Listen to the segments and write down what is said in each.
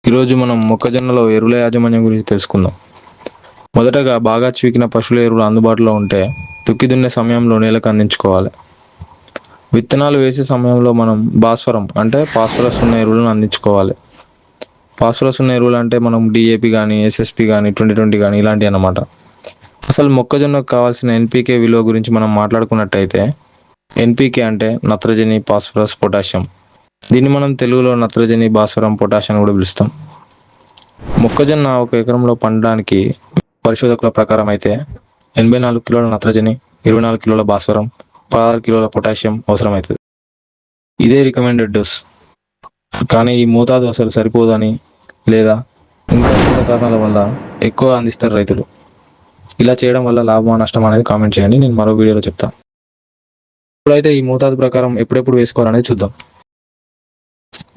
ఈరోజు మనం మొక్కజొన్నలో ఎరువుల యాజమాన్యం గురించి తెలుసుకుందాం. మొదటగా బాగా చీకిన పశువుల ఎరువులు అందుబాటులో ఉంటే దుక్కి దున్నే సమయంలో నేలకు అందించుకోవాలి. విత్తనాలు వేసే సమయంలో మనం భాస్వరం అంటే ఫాస్ఫరస్ ఉన్న ఎరువులను అందించుకోవాలి. ఫాస్ఫరస్ ఉన్న ఎరువులు అంటే మనం డిఏపి కానీ, ఎస్ఎస్పి కానీ, 2020 కానీ ఇలాంటివి అన్నమాట. అసలు మొక్కజొన్నకు కావాల్సిన ఎన్పికే విలువ గురించి మనం మాట్లాడుకున్నట్టయితే ఎన్పికే అంటే నత్రజని, ఫాస్ఫరస్, పొటాషియం. దీన్ని మనం తెలుగులో నత్రజని, భాస్వరం, పొటాషియం కూడా పిలుస్తాం. మొక్కజొన్న ఒక ఎకరంలో పండడానికి పరిశోధకుల ప్రకారం అయితే 84 కిలోల నత్రజని, 24 కిలోల భాస్వరం, 16 కిలోల పొటాషియం అవసరమవుతుంది. ఇదే రికమెండెడ్ డోస్. కానీ ఈ మోతాదు అసలు సరిపోదని లేదా ఇంకా ఇతర కారణాల వల్ల ఎక్కువ అందిస్తారు రైతులు. ఇలా చేయడం వల్ల లాభమా నష్టం అనేది కామెంట్ చేయండి, నేను మరో వీడియోలో చెప్తాను. ఇప్పుడైతే ఈ మోతాదు ప్రకారం ఎప్పుడెప్పుడు వేసుకోవాలనేది చూద్దాం.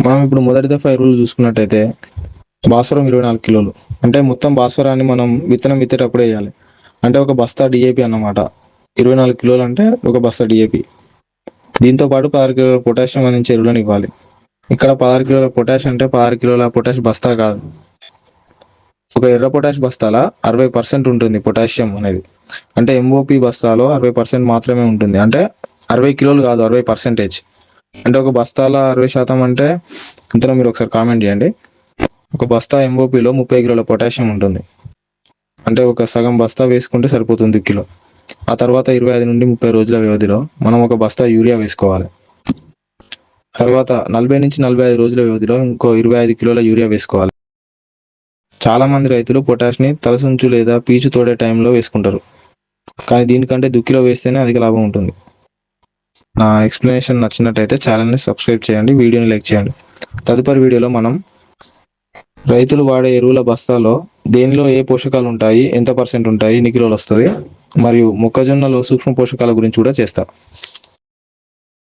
మనం ఇప్పుడు మొదటి దఫా ఎరువులు చూసుకున్నట్టయితే భాస్వరం 24 కిలోలు అంటే మొత్తం భాస్వరాన్ని మనం విత్తనం విత్తేటప్పుడు వేయాలి. అంటే ఒక బస్తా డిఏపి అన్నమాట. 24 కిలోలు అంటే ఒక బస్తా డిఏపి. దీంతో పాటు 16 కిలోల పొటాషియం అందించే ఎరువులను ఇవ్వాలి. ఇక్కడ 16 కిలోల పొటాష్ అంటే 16 కిలోల పొటాష్ బస్తా కాదు. ఒక ఎర్ర పొటాష్ బస్తాల 60% ఉంటుంది పొటాషియం అనేది. అంటే ఎంఓపి బస్తాలో 60% మాత్రమే ఉంటుంది. అంటే 60 కిలోలు కాదు, 60%. అంటే ఒక బస్తాల 60% అంటే ఇంతలో మీరు ఒకసారి కామెంట్ చేయండి. ఒక బస్తా ఎంఓపిలో 30 కిలోల పొటాషియం ఉంటుంది. అంటే ఒక సగం బస్తా వేసుకుంటే సరిపోతుంది కిలో. ఆ తర్వాత 25 నుండి 30 రోజుల వ్యవధిలో మనం ఒక బస్తా యూరియా వేసుకోవాలి. తర్వాత 40 నుంచి 45 రోజుల వ్యవధిలో ఇంకో 25 కిలోల యూరియా వేసుకోవాలి. చాలా మంది రైతులు పొటాష్ని తలసుంచు లేదా పీచు తోడే టైంలో వేసుకుంటారు. కానీ దీనికంటే దుక్కిలో వేస్తేనే అధిక లాభం ఉంటుంది. నా ఎక్స్ప్లెనేషన్ నచ్చినట్టయితే ఛానల్ని సబ్స్క్రైబ్ చేయండి, వీడియోని లైక్ చేయండి. తదుపరి వీడియోలో మనం రైతులు వాడే ఎరువుల బస్తాలో దేనిలో ఏ పోషకాలు ఉంటాయి, ఎంత % ఉంటాయి, ఎన్ని కిలోలు వస్తుంది, మరియు మొక్కజొన్నలో సూక్ష్మ పోషకాల గురించి కూడా చేస్తా.